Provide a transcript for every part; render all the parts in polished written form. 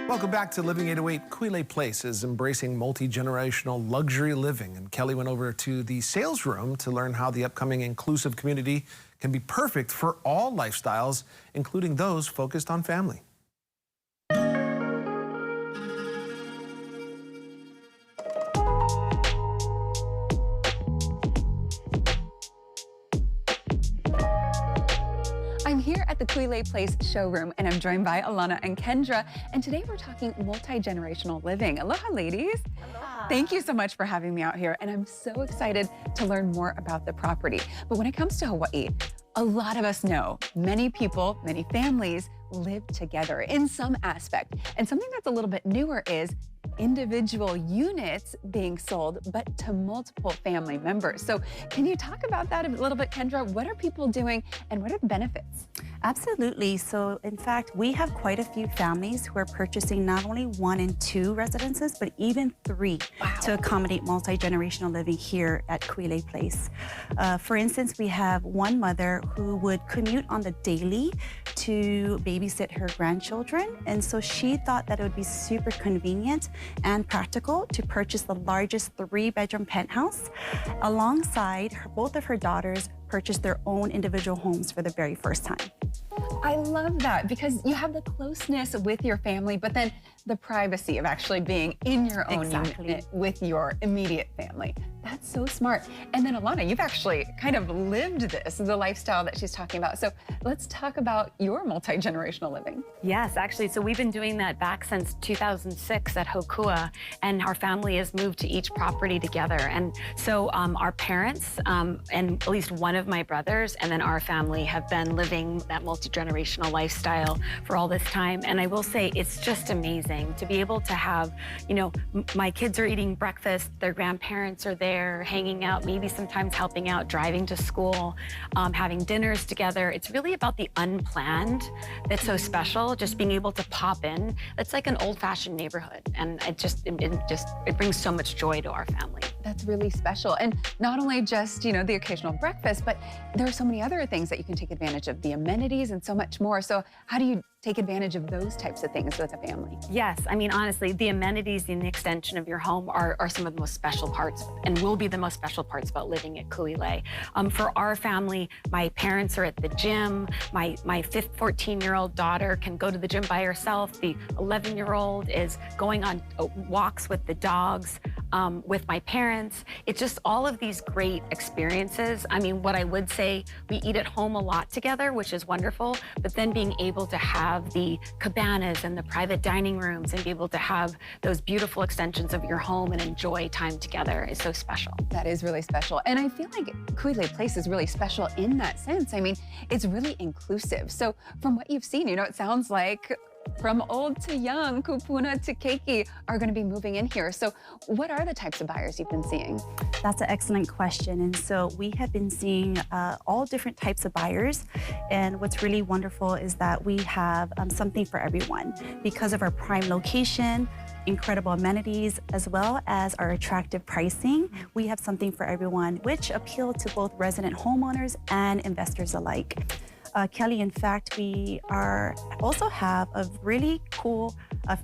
Welcome back to Living 808. Quile Place is embracing multi-generational luxury living, and Kelly went over to the sales room to learn how the upcoming inclusive community can be perfect for all lifestyles, including those focused on family. I'm here at the Quile Place showroom, and I'm joined by Alana and Kendra, and today we're talking multi-generational living. Aloha, ladies. Aloha. Thank you so much for having me out here, and I'm so excited to learn more about the property. But when it comes to Hawaii, a lot of us know many people, many families live together in some aspect. And something that's a little bit newer is individual units being sold, but to multiple family members. So can you talk about that a little bit, Kendra? What are people doing and what are the benefits? Absolutely. So in fact, we have quite a few families who are purchasing not only 1 and 2 residences, but even 3 to accommodate multi-generational living here at Quile Place. For instance, we have one mother who would commute on the daily to babysit her grandchildren. And so she thought that it would be super convenient and practical to purchase the largest 3-bedroom penthouse alongside both of her daughters purchased their own individual homes for the very first time. I love that because you have the closeness with your family, but then the privacy of actually being in your own unit with your immediate family. That's so smart. And then Alana, you've actually kind of lived this, the lifestyle that she's talking about. So let's talk about your multi-generational living. Yes, actually, so we've been doing that back since 2006 at Hokua, and our family has moved to each property together. And so our parents and at least one of my brothers and then our family have been living that multi-generational lifestyle for all this time. And I will say it's just amazing to be able to have, you know, my kids are eating breakfast, their grandparents are there hanging out, maybe sometimes helping out, driving to school, having dinners together. It's really about the unplanned that's so special, just being able to pop in. It's like an old-fashioned neighborhood, and it brings so much joy to our family. That's really special. And not only just, you know, the occasional breakfast, but there are so many other things that you can take advantage of, the amenities and so much more. So how do you take advantage of those types of things with a family? Yes, I mean, honestly, the amenities in the extension of your home are some of the most special parts and will be the most special parts about living at Quile. For our family, my parents are at the gym. My 14-year-old daughter can go to the gym by herself. The 11-year-old is going on walks with the dogs, with my parents. It's just all of these great experiences. I mean, what I would say, we eat at home a lot together, which is wonderful, but then being able to have the cabanas and the private dining rooms and be able to have those beautiful extensions of your home and enjoy time together is so special. That is really special. And I feel like Quile Place is really special in that sense. I mean, it's really inclusive. So from what you've seen, you know, it sounds like from old to young, kupuna to keiki are going to be moving in here. So what are the types of buyers you've been seeing? That's an excellent question. And so we have been seeing all different types of buyers. And what's really wonderful is that we have something for everyone because of our prime location, incredible amenities, as well as our attractive pricing. We have something for everyone, which appeal to both resident homeowners and investors alike. Kelly, in fact, we also have a really cool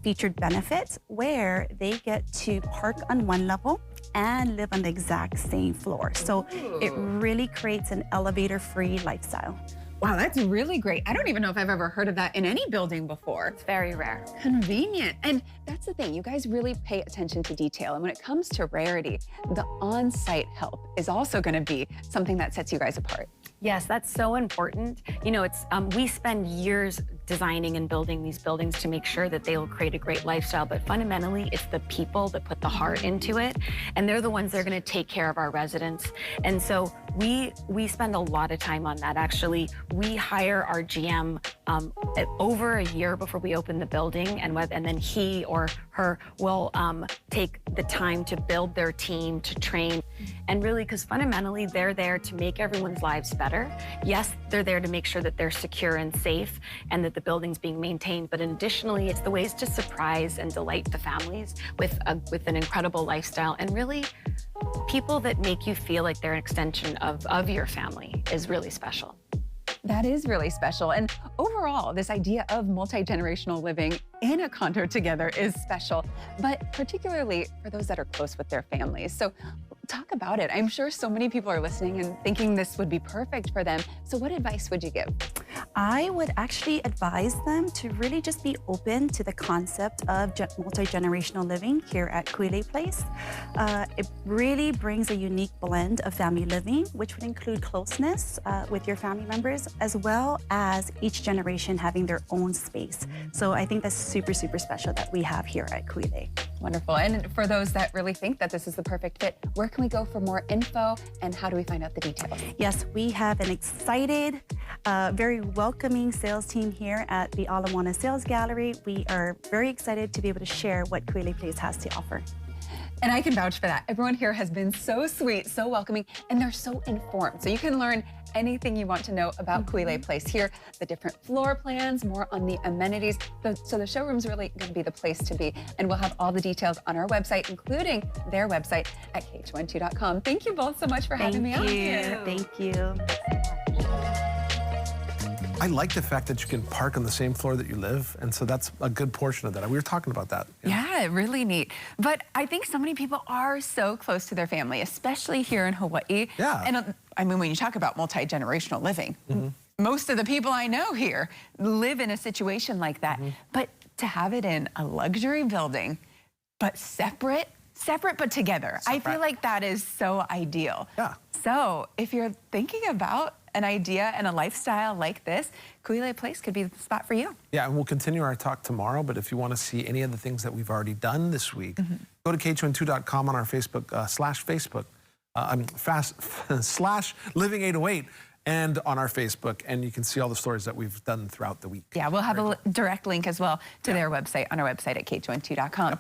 featured benefit where they get to park on one level and live on the exact same floor. So it really creates an elevator-free lifestyle. Wow, that's really great. I don't even know if I've ever heard of that in any building before. It's very rare. Convenient. And that's the thing, you guys really pay attention to detail. And when it comes to rarity, the on-site help is also going to be something that sets you guys apart. Yes, that's so important. You know, it's we spend years designing and building these buildings to make sure that they will create a great lifestyle, but fundamentally, it's the people that put the heart into it, and they're the ones that are going to take care of our residents. And so we spend a lot of time on that. Actually, we hire our GM over a year before we open the building, and then he or her will take the time to build their team, to train, and really, because fundamentally, they're there to make everyone's lives better. Yes, they're there to make sure that they're secure and safe and that the building's being maintained, but additionally, it's the ways to surprise and delight the families with an incredible lifestyle, and really people that make you feel like they're an extension of your family is really special. That is really special. And overall, this idea of multi-generational living in a condo together is special, but particularly for those that are close with their families. So talk about it. I'm sure so many people are listening and thinking this would be perfect for them. So what advice would you give? I would actually advise them to really just be open to the concept of multi-generational living here at Kuilei Place. It really brings a unique blend of family living, which would include closeness with your family members, as well as each generation having their own space. So I think that's super, super special that we have here at Kuilei. Wonderful. And for those that really think that this is the perfect fit, where can we go for more info and how do we find out the details? Yes, we have an excited, very welcoming sales team here at the Ala Moana Sales Gallery. We are very excited to be able to share what Kuilei Place has to offer. And I can vouch for that. Everyone here has been so sweet, so welcoming, and they're so informed. So you can learn anything you want to know about Kuilei Place here, the different floor plans, more on the amenities. So the showroom's really going to be the place to be. And we'll have all the details on our website, including their website at kh12.com. Thank you both so much for having me on here. Thank you. I like the fact that you can park on the same floor that you live, and so that's a good portion of that. We were talking about that. Yeah, really neat. But I think so many people are so close to their family, especially here in Hawaii. Yeah. And I mean, when you talk about multi-generational living, most of the people I know here live in a situation like that. But to have it in a luxury building, but separate but together, I feel like that is so ideal. Yeah. So if you're thinking about an idea and a lifestyle like this, Kuilei Place could be the spot for you. Yeah, and we'll continue our talk tomorrow, but if you want to see any of the things that we've already done this week, go to kh12.com on our Facebook, slash Living808, and on our Facebook, and you can see all the stories that we've done throughout the week. Yeah, we'll have a direct link as well to their website on our website at kh12.com.